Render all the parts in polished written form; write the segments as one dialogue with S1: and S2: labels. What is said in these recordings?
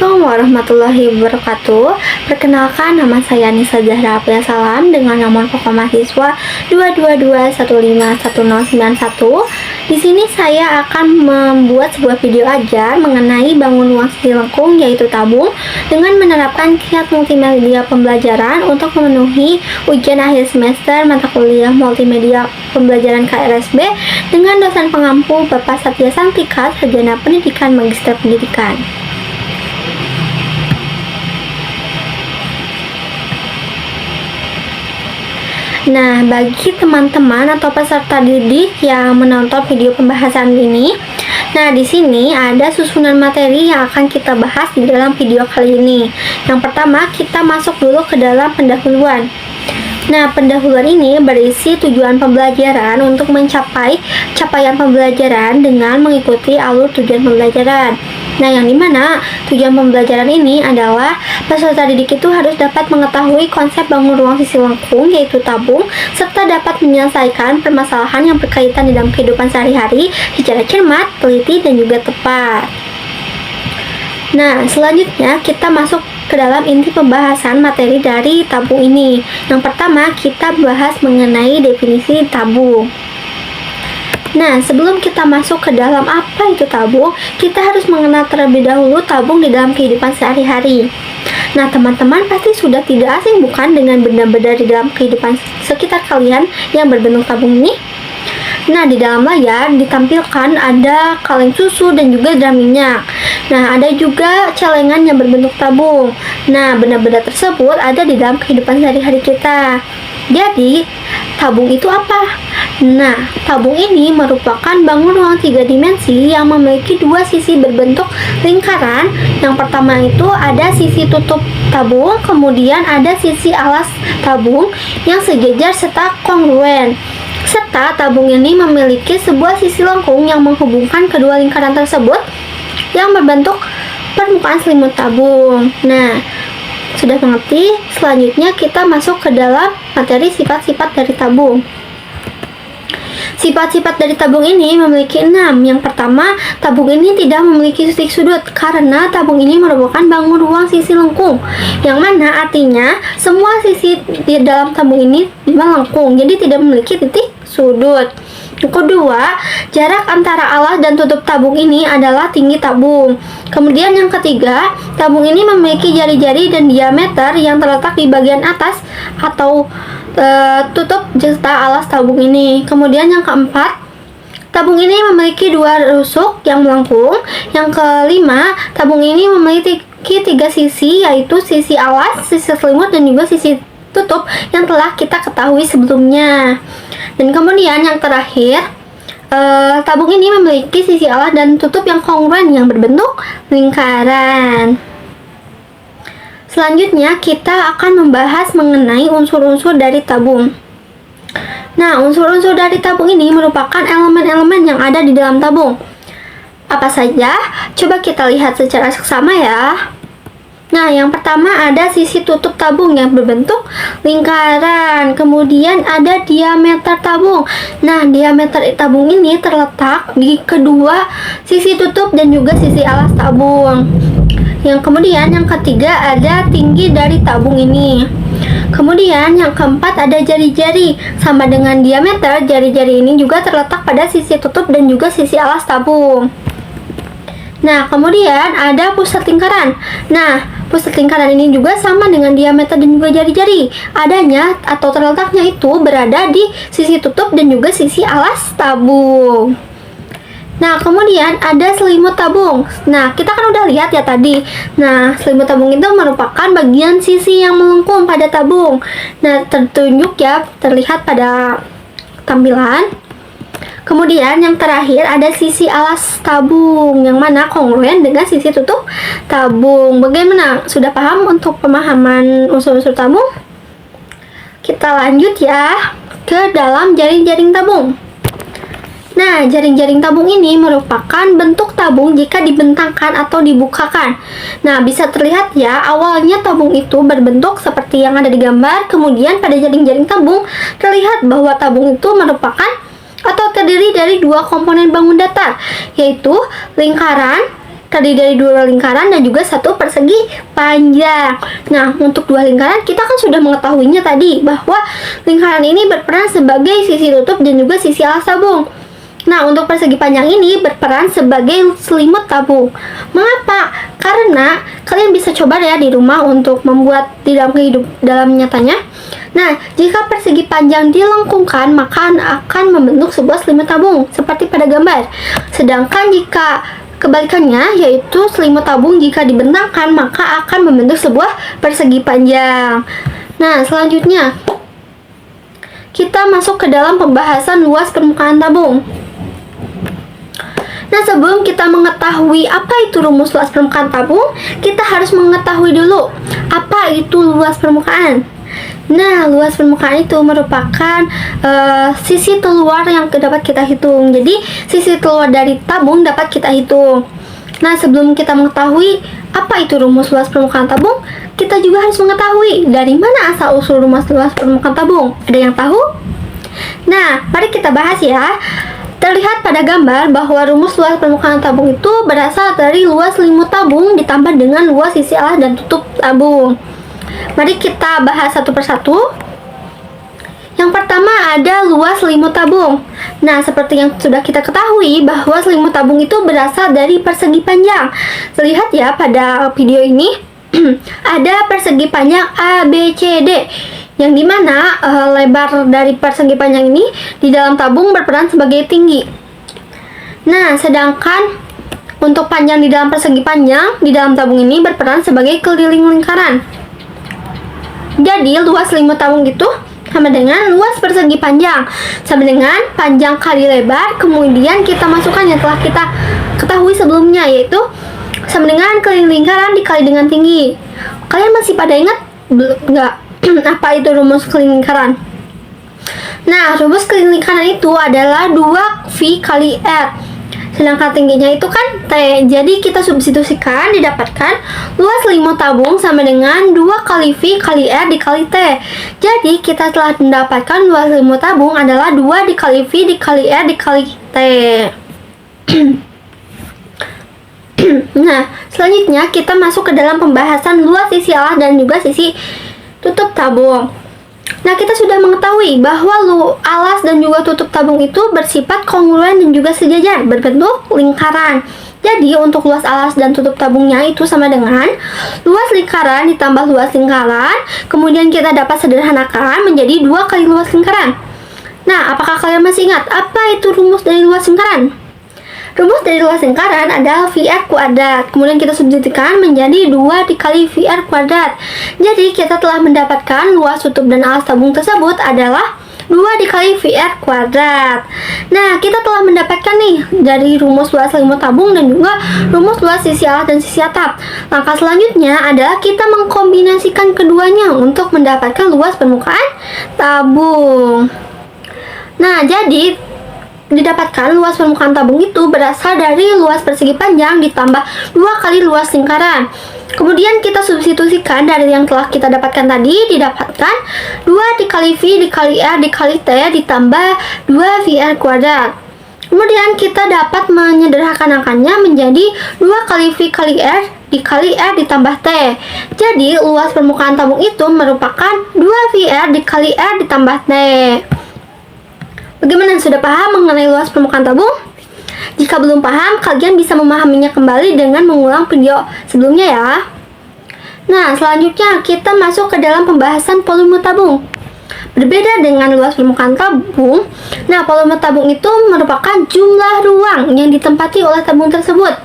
S1: Assalamualaikum warahmatullahi wabarakatuh. Perkenalkan, nama saya Nisa Zahra Apria Salam dengan nomor pokok mahasiswa 222151091. Di sini saya akan membuat sebuah video ajar mengenai bangun ruang sisi lengkung, yaitu tabung, dengan menerapkan kiat multimedia pembelajaran untuk memenuhi ujian akhir semester mata kuliah multimedia pembelajaran KRSB dengan dosen pengampu Bapak Satya Santika, Sarjana Pendidikan Magister Pendidikan. Nah, bagi teman-teman atau peserta didik yang menonton video pembahasan ini, nah di sini ada susunan materi yang akan kita bahas di dalam video kali ini. Yang pertama, kita masuk dulu ke dalam pendahuluan. Nah, pendahuluan ini berisi tujuan pembelajaran untuk mencapai capaian pembelajaran dengan mengikuti alur tujuan pembelajaran. Nah, yang dimana tujuan pembelajaran ini adalah peserta didik itu harus dapat mengetahui konsep bangun ruang sisi lengkung, yaitu tabung, serta dapat menyelesaikan permasalahan yang berkaitan di dalam kehidupan sehari-hari secara cermat, teliti, dan juga tepat. Nah, selanjutnya kita masuk ke dalam inti pembahasan materi dari tabung ini. Yang pertama, kita bahas mengenai definisi tabung. Nah, sebelum kita masuk ke dalam apa itu tabung, kita harus mengenal terlebih dahulu tabung di dalam kehidupan sehari-hari. Nah, teman-teman pasti sudah tidak asing bukan dengan benda-benda di dalam kehidupan sekitar kalian yang berbentuk tabung ini? Nah, di dalam layar ditampilkan ada kaleng susu dan juga drum minyak. Nah, ada juga celengan yang berbentuk tabung. Nah, benda-benda tersebut ada di dalam kehidupan sehari-hari kita. Jadi, tabung itu apa? Nah, tabung ini merupakan bangun ruang 3 dimensi yang memiliki dua sisi berbentuk lingkaran. Yang pertama itu ada sisi tutup tabung, kemudian ada sisi alas tabung yang sejajar serta kongruen. Serta tabung ini memiliki sebuah sisi lengkung yang menghubungkan kedua lingkaran tersebut yang berbentuk permukaan selimut tabung. Nah, sudah mengerti? Selanjutnya kita masuk ke dalam materi sifat-sifat dari tabung. Sifat-sifat dari tabung ini memiliki 6. Yang pertama, tabung ini tidak memiliki titik sudut karena tabung ini merupakan bangun ruang sisi lengkung, yang mana artinya semua sisi di dalam tabung ini melengkung, jadi tidak memiliki titik sudut. Yang kedua, jarak antara alas dan tutup tabung ini adalah tinggi tabung. Kemudian yang ketiga, tabung ini memiliki jari-jari dan diameter yang terletak di bagian atas atau tutup serta alas tabung ini. Kemudian yang keempat, tabung ini memiliki dua rusuk yang melengkung. Yang kelima, tabung ini memiliki 3 sisi, yaitu sisi alas, sisi selimut, dan juga sisi tutup yang telah kita ketahui sebelumnya. Dan kemudian yang terakhir, tabung ini memiliki sisi alas dan tutup yang kongruen yang berbentuk lingkaran. Selanjutnya kita akan membahas mengenai unsur-unsur dari tabung. Nah, unsur-unsur dari tabung ini merupakan elemen-elemen yang ada di dalam tabung. Apa saja? Coba kita lihat secara seksama ya. Nah, yang pertama ada sisi tutup tabung yang berbentuk lingkaran. Kemudian ada diameter tabung. Nah, diameter tabung ini terletak di kedua sisi tutup dan juga sisi alas tabung. Yang kemudian yang ketiga ada tinggi dari tabung ini. Kemudian yang keempat ada jari-jari. Sama dengan diameter, jari-jari ini juga terletak pada sisi tutup dan juga sisi alas tabung. Nah, kemudian ada pusat lingkaran. Nah, pusat lingkaran ini juga sama dengan diameter dan juga jari-jari. Adanya atau terletaknya itu berada di sisi tutup dan juga sisi alas tabung. Nah, kemudian ada selimut tabung. Nah, kita kan udah lihat ya tadi. Nah, selimut tabung itu merupakan bagian sisi yang melengkung pada tabung. Nah, tertunjuk ya, terlihat pada tampilan. Kemudian yang terakhir ada sisi alas tabung yang mana kongruen dengan sisi tutup tabung. Bagaimana? Sudah paham untuk pemahaman unsur-unsur tabung? Kita lanjut ya ke dalam jaring-jaring tabung. Nah, jaring-jaring tabung ini merupakan bentuk tabung jika dibentangkan atau dibukakan. Nah, bisa terlihat ya, awalnya tabung itu berbentuk seperti yang ada di gambar. Kemudian pada jaring-jaring tabung terlihat bahwa tabung itu merupakan atau terdiri dari dua komponen bangun datar, yaitu lingkaran terdiri dari dua lingkaran dan juga satu persegi panjang. Nah, untuk dua lingkaran kita kan sudah mengetahuinya tadi bahwa lingkaran ini berperan sebagai sisi tutup dan juga sisi alas tabung. Nah, untuk persegi panjang ini berperan sebagai selimut tabung. Mengapa? Karena kalian bisa coba ya di rumah untuk membuat di dalam nyatanya. Nah, jika persegi panjang dilengkungkan, maka akan membentuk sebuah selimut tabung seperti pada gambar. Sedangkan jika kebalikannya, yaitu selimut tabung jika dibentangkan, maka akan membentuk sebuah persegi panjang. Nah, selanjutnya kita masuk ke dalam pembahasan luas permukaan tabung. Nah, sebelum kita mengetahui apa itu rumus luas permukaan tabung, kita harus mengetahui dulu apa itu luas permukaan. Nah, luas permukaan itu merupakan sisi terluar yang dapat kita hitung. Jadi, sisi terluar dari tabung dapat kita hitung. Nah, sebelum kita mengetahui apa itu rumus luas permukaan tabung, kita juga harus mengetahui dari mana asal-usul rumus luas permukaan tabung. Ada yang tahu? Nah, mari kita bahas ya. Terlihat pada gambar bahwa rumus luas permukaan tabung itu berasal dari luas selimut tabung ditambah dengan luas sisi alas dan tutup tabung. Mari kita bahas satu persatu. Yang pertama ada luas selimut tabung. Nah, seperti yang sudah kita ketahui bahwa selimut tabung itu berasal dari persegi panjang. Terlihat ya pada video ini ada persegi panjang A, B, C, D. Yang dimana lebar dari persegi panjang ini di dalam tabung berperan sebagai tinggi. Nah, sedangkan untuk panjang di dalam persegi panjang di dalam tabung ini berperan sebagai keliling lingkaran. Jadi, luas selimut tabung itu sama dengan luas persegi panjang, sama dengan panjang kali lebar, kemudian kita masukkan yang telah kita ketahui sebelumnya, yaitu sama dengan keliling lingkaran dikali dengan tinggi. Kalian masih pada ingat nggak apa itu rumus keliling lingkaran? Nah, rumus keliling lingkaran itu adalah 2V kali R. Sedangkan tingginya itu kan T. Jadi kita substitusikan, didapatkan luas selimut tabung sama dengan 2 kali V kali R dikali T. Jadi kita telah mendapatkan luas selimut tabung adalah 2 dikali V dikali R dikali T. Nah, selanjutnya kita masuk ke dalam pembahasan luas sisi alas dan juga sisi tutup tabung. Nah, kita sudah mengetahui bahwa alas dan juga tutup tabung itu bersifat kongruen dan juga sejajar, berbentuk lingkaran. Jadi, untuk luas alas dan tutup tabungnya itu sama dengan luas lingkaran ditambah luas lingkaran, kemudian kita dapat sederhanakan menjadi 2 kali luas lingkaran. Nah, apakah kalian masih ingat apa itu rumus dari luas lingkaran? Rumus dari luas lingkaran adalah VR kuadrat. Kemudian kita substitusikan menjadi 2 dikali VR kuadrat. Jadi kita telah mendapatkan luas tutup dan alas tabung tersebut adalah 2 dikali VR kuadrat. Nah, kita telah mendapatkan nih dari rumus luas selimut tabung dan juga rumus luas sisi alas dan sisi atap. Langkah selanjutnya adalah kita mengkombinasikan keduanya untuk mendapatkan luas permukaan tabung. Nah, jadi didapatkan luas permukaan tabung itu berasal dari luas persegi panjang ditambah 2 kali luas lingkaran. Kemudian kita substitusikan dari yang telah kita dapatkan tadi, didapatkan 2 dikali V dikali R dikali T ditambah 2 VR kuadrat. Kemudian kita dapat menyederhanakannya menjadi 2 kali V kali R dikali R ditambah T. Jadi luas permukaan tabung itu merupakan 2 VR dikali R ditambah T. Bagaimana, sudah paham mengenai luas permukaan tabung? Jika belum paham, kalian bisa memahaminya kembali dengan mengulang video sebelumnya ya. Nah, selanjutnya kita masuk ke dalam pembahasan volume tabung. Berbeda dengan luas permukaan tabung, nah volume tabung itu merupakan jumlah ruang yang ditempati oleh tabung tersebut.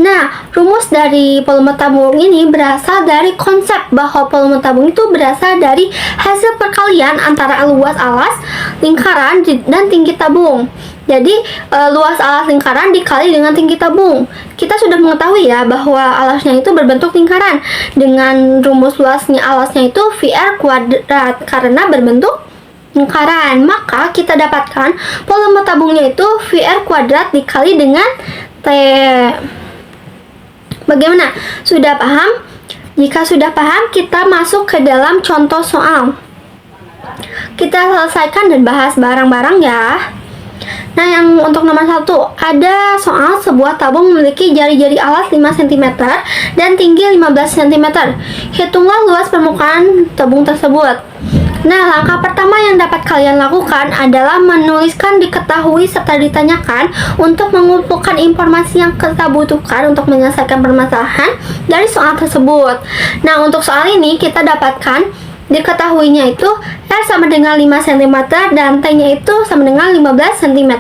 S1: Nah, rumus dari volume tabung ini berasal dari konsep bahwa volume tabung itu berasal dari hasil perkalian antara luas alas lingkaran dan tinggi tabung. Jadi, luas alas lingkaran dikali dengan tinggi tabung. Kita sudah mengetahui ya bahwa alasnya itu berbentuk lingkaran. Dengan rumus luasnya alasnya itu VR kuadrat karena berbentuk lingkaran. Maka kita dapatkan volume tabungnya itu VR kuadrat dikali dengan T. Bagaimana? Sudah paham? Jika sudah paham, kita masuk ke dalam contoh soal. Kita selesaikan dan bahas bareng-bareng ya. Nah, yang untuk nomor 1, ada soal sebuah tabung memiliki jari-jari alas 5 cm dan tinggi 15 cm. Hitunglah luas permukaan tabung tersebut. Nah, langkah pertama yang dapat kalian lakukan adalah menuliskan diketahui serta ditanyakan untuk mengumpulkan informasi yang kita butuhkan untuk menyelesaikan permasalahan dari soal tersebut. Nah, untuk soal ini kita dapatkan diketahuinya itu R sama dengan 5 cm dan T-nya itu sama dengan 15 cm.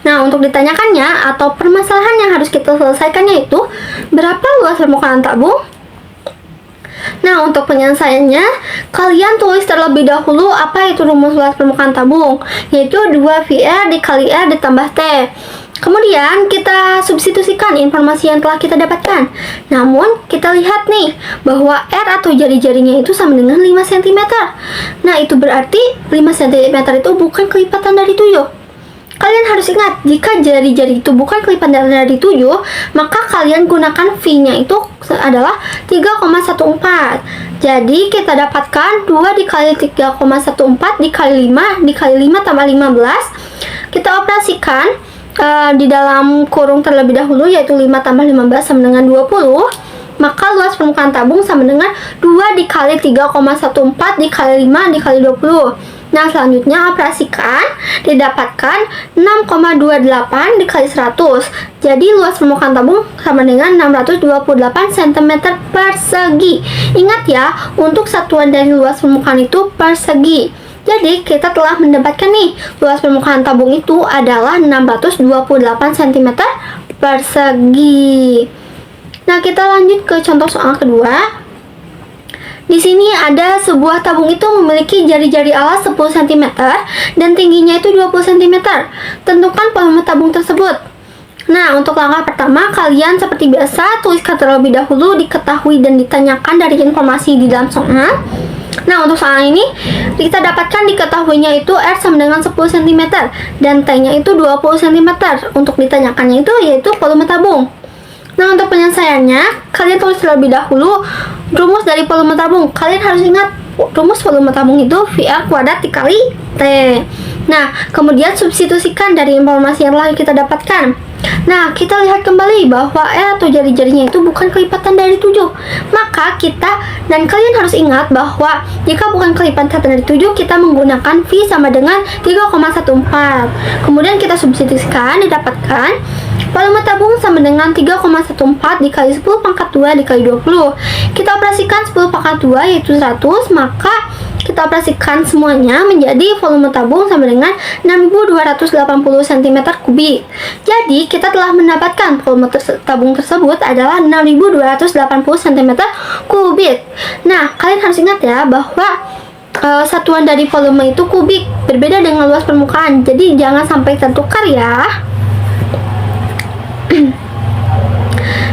S1: Nah, untuk ditanyakannya atau permasalahan yang harus kita selesaikannya itu berapa luas permukaan tabung? Nah, untuk penyelesaiannya, kalian tulis terlebih dahulu apa itu rumus luas permukaan tabung, yaitu 2VR dikali R ditambah T. Kemudian kita substitusikan informasi yang telah kita dapatkan. Namun kita lihat nih bahwa R atau jari-jarinya itu sama dengan 5 cm. Nah, itu berarti 5 cm itu bukan kelipatan dari 7. Kalian harus ingat, jika jari-jari itu bukan kelipatan dari 7, maka kalian gunakan V-nya itu adalah 3,14. Jadi kita dapatkan 2 dikali 3,14 dikali 5 dikali 5 tambah 15. Kita operasikan di dalam kurung terlebih dahulu, yaitu 5 tambah 15 sama dengan 20, maka luas permukaan tabung sama dengan 2 dikali 3,14 dikali 5 dikali 20. Nah, selanjutnya operasikan, didapatkan 6,28 dikali 100. Jadi luas permukaan tabung sama dengan 628 cm persegi. Ingat ya, untuk satuan dari luas permukaan itu persegi. Jadi kita telah mendapatkan nih, luas permukaan tabung itu adalah 628 cm persegi. Nah, kita lanjut ke contoh soal kedua. Di sini ada sebuah tabung itu memiliki jari-jari alas 10 cm dan tingginya itu 20 cm. Tentukan volume tabung tersebut. Nah, untuk langkah pertama, kalian seperti biasa tuliskan terlebih dahulu diketahui dan ditanyakan dari informasi di dalam soal. Nah, untuk soal ini kita dapatkan diketahuinya itu R sama dengan 10 cm dan T-nya itu 20 cm. Untuk ditanyakannya itu yaitu volume tabung. Nah, untuk penyelesaiannya, kalian tulis terlebih dahulu rumus dari volume tabung. Kalian harus ingat, rumus volume tabung itu VR kuadrat dikali T. Nah, kemudian substitusikan dari informasi yang telah kita dapatkan. Nah, kita lihat kembali bahwa R atau jari-jarinya itu bukan kelipatan dari 7. Maka kita dan kalian harus ingat bahwa jika bukan kelipatan dari 7, kita menggunakan V sama dengan 3,14. Kemudian kita substitusikan, didapatkan volume tabung sama dengan 3,14 dikali 10 pangkat 2 dikali 20. Kita operasikan 10 pangkat 2 yaitu 100, maka kita operasikan semuanya menjadi volume tabung sama dengan 6.280 cm3. Jadi kita telah mendapatkan volume tabung tersebut adalah 6.280 cm3. Nah, kalian harus ingat ya bahwa satuan dari volume itu kubik, berbeda dengan luas permukaan. Jadi jangan sampai tertukar ya.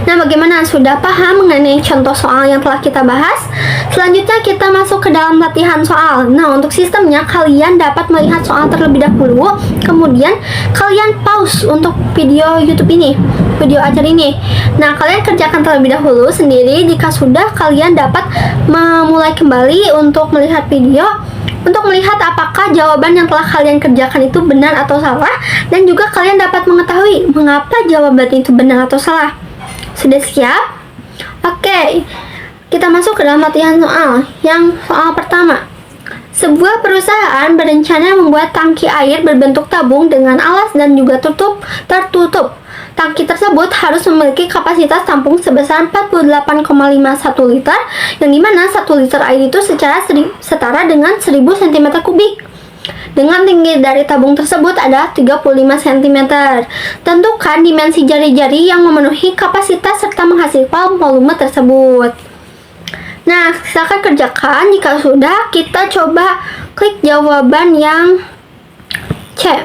S1: Nah, bagaimana? Sudah paham mengenai contoh soal yang telah kita bahas? Selanjutnya kita masuk ke dalam latihan soal. Nah, untuk sistemnya kalian dapat melihat soal terlebih dahulu, kemudian kalian pause untuk video YouTube ini, video ajar ini. Nah, kalian kerjakan terlebih dahulu sendiri. Jika sudah, kalian dapat memulai kembali untuk melihat video, untuk melihat apakah jawaban yang telah kalian kerjakan itu benar atau salah, dan juga kalian dapat mengetahui mengapa jawaban itu benar atau salah. Sudah siap? Oke, kita masuk ke dalam latihan soal. Yang soal pertama, sebuah perusahaan berencana membuat tangki air berbentuk tabung dengan alas dan juga tertutup. Tangki tersebut harus memiliki kapasitas tampung sebesar 48,51 liter, yang dimana 1 liter air itu setara dengan 1000 cm3. Dengan tinggi dari tabung tersebut ada 35 cm. Tentukan dimensi jari-jari yang memenuhi kapasitas serta menghasilkan volume tersebut. Nah, silakan kerjakan. Jika sudah, kita coba klik jawaban yang C.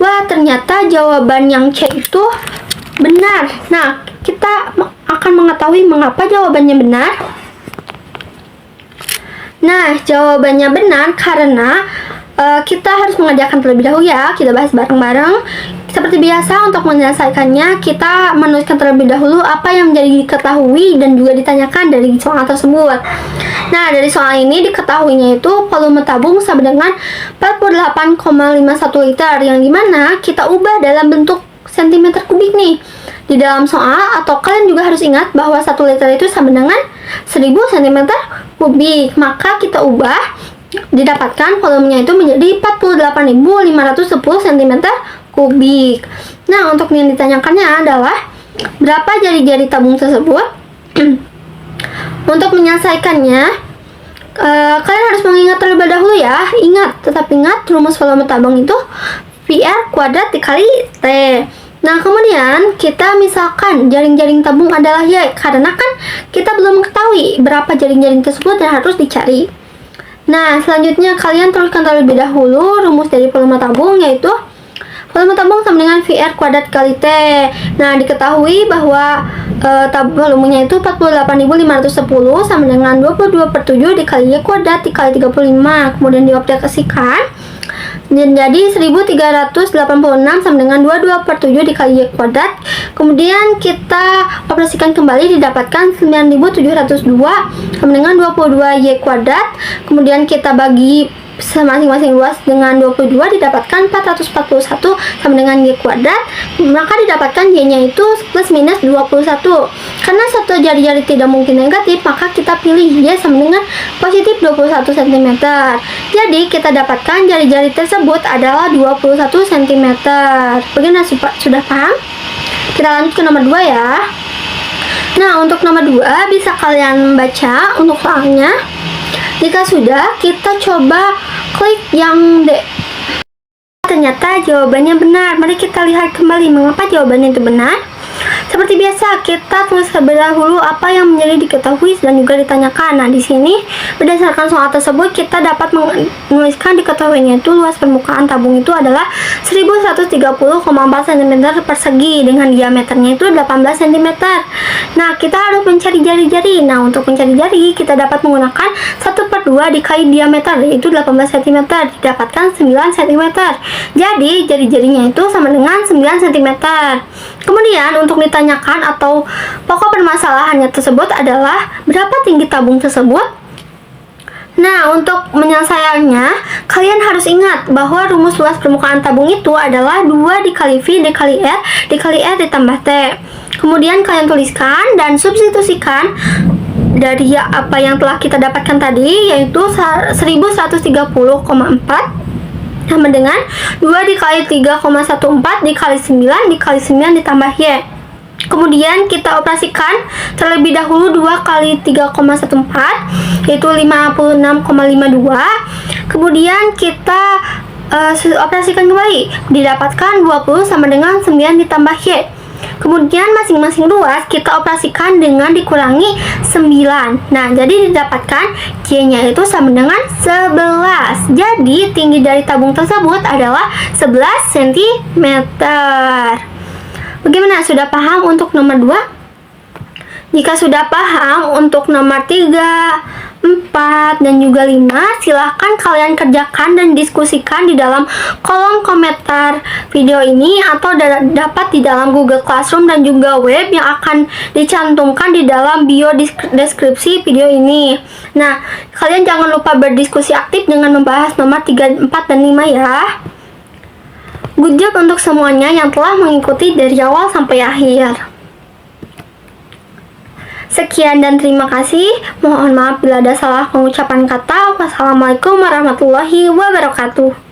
S1: Wah, ternyata jawaban yang C itu benar. Nah, kita akan mengetahui mengapa jawabannya benar. Nah, jawabannya benar karena kita harus mengerjakan terlebih dahulu ya. Kita bahas bareng-bareng. Seperti biasa, untuk menyelesaikannya kita menuliskan terlebih dahulu apa yang menjadi diketahui dan juga ditanyakan dari soal tersebut. Nah, dari soal ini diketahuinya itu volume tabung sama dengan 48,51 liter, yang dimana kita ubah dalam bentuk cm kubik nih di dalam soal. Atau kalian juga harus ingat bahwa 1 liter itu sama dengan 1000 cm kubik, maka kita ubah didapatkan volumenya itu menjadi 48.510 cm kubik. Nah, untuk yang ditanyakannya adalah berapa jari-jari tabung tersebut. Untuk menyelesaikannya, kalian harus mengingat terlebih dahulu ya. Tetap ingat rumus volume tabung itu VR kuadrat dikali T. Nah, kemudian kita misalkan jaring-jaring tabung adalah Y, karena kan kita belum mengetahui berapa jaring-jaring tersebut dan harus dicari. Nah, selanjutnya kalian tuliskan terlebih dahulu rumus dari volume tabung, yaitu volume tabung sama dengan VR kuadrat kali T. Nah, diketahui bahwa volumenya itu 48.510 sama dengan 22/7 dikali Y kuadrat dikali 35. Kemudian diaplikasikan dan jadi 1386 sama dengan 22/7 dikali Y kuadrat. Kemudian kita operasikan kembali, didapatkan 9702 sama dengan 22 Y kuadrat. Kemudian kita bagi masing-masing luas dengan 22, didapatkan 441 sama dengan Y kuadrat. Maka didapatkan Y-nya itu plus minus 21. Karena satu jari-jari tidak mungkin negatif, maka kita pilih Y sama dengan positif 21 cm. Jadi kita dapatkan jari-jari tersebut adalah 21 cm. Bagaimana, sudah paham? Kita lanjut ke nomor 2 ya. Nah, untuk nomor 2 bisa kalian baca untuk soalnya. Jika sudah, kita coba klik yang D. Ternyata jawabannya benar. Mari kita lihat kembali mengapa jawabannya itu benar. Seperti biasa, kita tulis terlebih dahulu apa yang menjadi diketahui dan juga ditanyakan. Nah, di sini berdasarkan soal tersebut kita dapat menuliskan diketahuinya itu luas permukaan tabung itu adalah 1130,4 cm persegi dengan diameternya itu 18 cm. Nah, kita harus mencari jari-jari. Nah, untuk mencari jari kita dapat menggunakan 1/2 dikali diameter, yaitu 18 cm, didapatkan 9 cm. Jadi jari-jarinya itu sama dengan 9 cm. Kemudian untuk ditanyakan atau pokok permasalahannya tersebut adalah berapa tinggi tabung tersebut. Nah, untuk menyelesaikannya, kalian harus ingat bahwa rumus luas permukaan tabung itu adalah 2 dikali V dikali R ditambah T. Kemudian kalian tuliskan dan substitusikan dari apa yang telah kita dapatkan tadi, yaitu 1130,4 sama dengan 2 dikali 3,14 dikali 9 dikali 9 ditambah Y. Kemudian kita operasikan terlebih dahulu 2 kali 3,14 yaitu 56,52. Kemudian kita operasikan kembali, didapatkan 20 sama dengan 9 ditambah Y. Kemudian masing-masing luas kita operasikan dengan dikurangi 9. Nah, jadi didapatkan Y-nya itu sama dengan 11. Jadi tinggi dari tabung tersebut adalah 11 cm. Bagaimana, sudah paham untuk nomor 2? Jika sudah paham untuk nomor 3, 4, dan juga 5, silahkan kalian kerjakan dan diskusikan di dalam kolom komentar video ini atau dapat di dalam Google Classroom dan juga web yang akan dicantumkan di dalam bio deskripsi video ini. Nah, kalian jangan lupa berdiskusi aktif dengan membahas nomor 3, 4, dan 5 ya. Good job untuk semuanya yang telah mengikuti dari awal sampai akhir. Sekian dan terima kasih. Mohon maaf bila ada salah pengucapan kata. Wassalamualaikum warahmatullahi wabarakatuh.